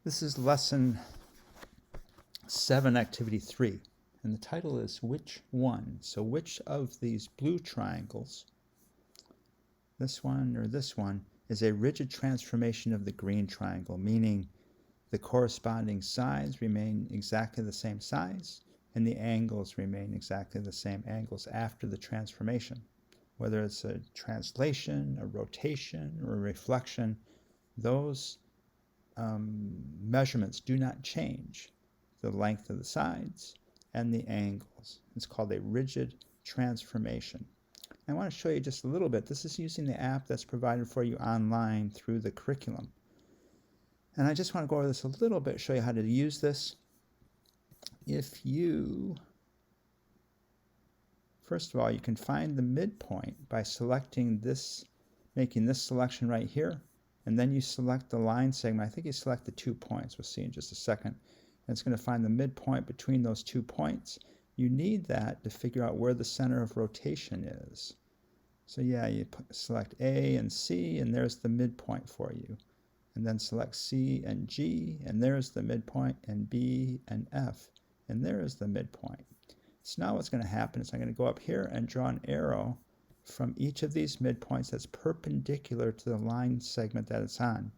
This is lesson 7, activity 3, and the title is Which One? So which of these blue triangles, this one or this one, is a rigid transformation of the green triangle, meaning the corresponding sides remain exactly the same size and the angles remain exactly the same angles after the transformation. Whether it's a translation, a rotation, or a reflection, those measurements do not change, the length of the sides and the angles. It's called a rigid transformation. I want to show you just a little bit. This is using the app that's provided for you online through the curriculum. And I just want to go over this a little bit, show you how to use this. First of all, you can find the midpoint by selecting this, making this selection right here. And then you select the line segment. I think you select the 2 points. We'll see in just a second. And it's going to find the midpoint between those 2 points. You need that to figure out where the center of rotation is. So yeah, you select A and C, and there's the midpoint for you. And then select C and G, and there's the midpoint, and B and F, and there is the midpoint. So now what's going to happen is I'm going to go up here and draw an arrow from each of these midpoints that's perpendicular to the line segment that it's on.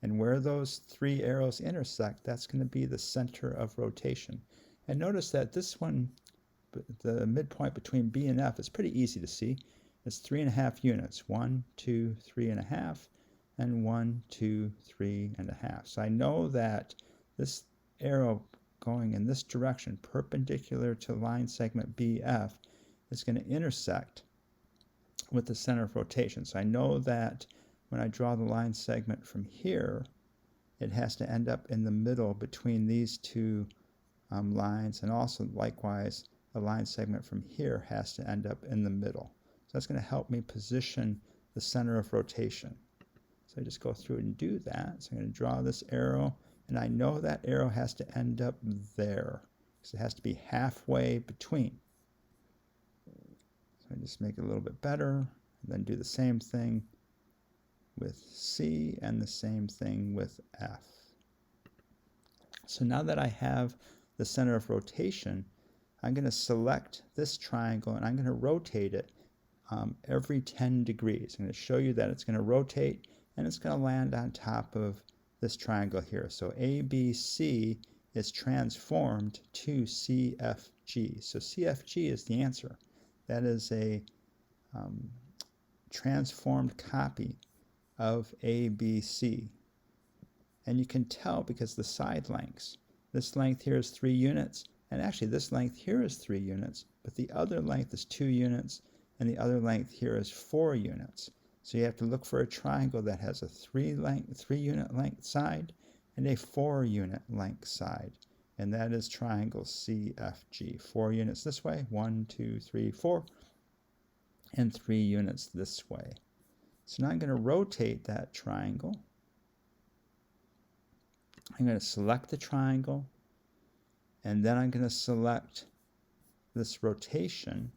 And where those 3 arrows intersect, that's going to be the center of rotation. And notice that this one, the midpoint between B and F, is pretty easy to see. It's 3.5 units. 1, 2, 3.5, and 1, 2, 3.5. So I know that this arrow going in this direction, perpendicular to line segment BF, is going to intersect with the center of rotation. So I know that when I draw the line segment from here, it has to end up in the middle between these 2 lines, and also likewise the line segment from here has to end up in the middle. So that's going to help me position the center of rotation. So I just go through and do that. So I'm going to draw this arrow, and I know that arrow has to end up there because it has to be halfway between. I just make it a little bit better, and then do the same thing with C and the same thing with F. So now that I have the center of rotation, I'm going to select this triangle and I'm going to rotate it every 10 degrees. I'm going to show you that it's going to rotate and it's going to land on top of this triangle here. So ABC is transformed to CFG. So CFG is the answer. That is a transformed copy of ABC. And you can tell because the side lengths. This length here is 3 units, and actually this length here is 3 units, but the other length is 2 units, and the other length here is 4 units. So you have to look for a triangle that has a 3 unit length side and a 4 unit length side. And that is triangle CFG. 4 units this way, 1, 2, 3, 4, and 3 units this way. So now I'm going to rotate that triangle. I'm going to select the triangle, and then I'm going to select this rotation,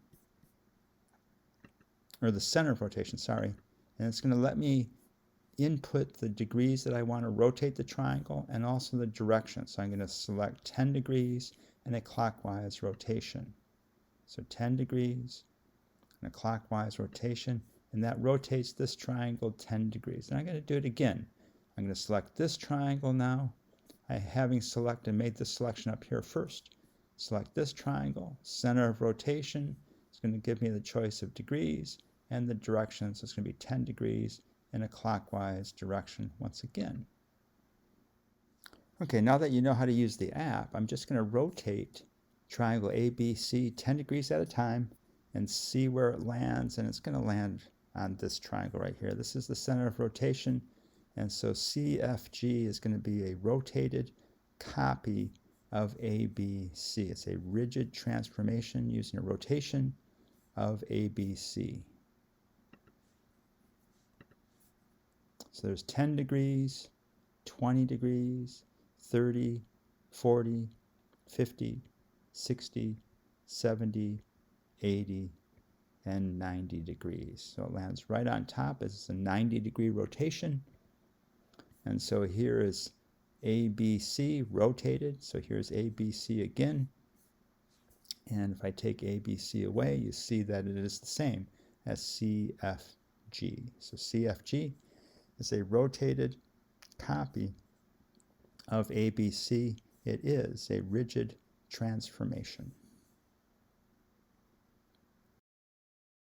or the center of rotation, sorry, and it's going to let me input the degrees that I want to rotate the triangle and also the direction. So I'm going to select 10 degrees and a clockwise rotation. So 10 degrees and a clockwise rotation, and that rotates this triangle 10 degrees. And I'm going to do it again. I'm going to select this triangle now. Having made this selection up here first, select this triangle, center of rotation. It's going to give me the choice of degrees and the direction. So it's going to be 10 degrees in a clockwise direction once again. Okay, now that you know how to use the app, I'm just going to rotate triangle ABC 10 degrees at a time and see where it lands, and it's going to land on this triangle right here. This is the center of rotation, and so CFG is going to be a rotated copy of ABC. It's a rigid transformation using a rotation of ABC. So there's 10 degrees, 20 degrees, 30, 40, 50, 60, 70, 80, and 90 degrees. So it lands right on top. It's a 90-degree rotation. And so here is ABC rotated, so here's ABC again, and if I take ABC away, you see that it is the same as CFG. So CFG is a rotated copy of ABC. It is a rigid transformation.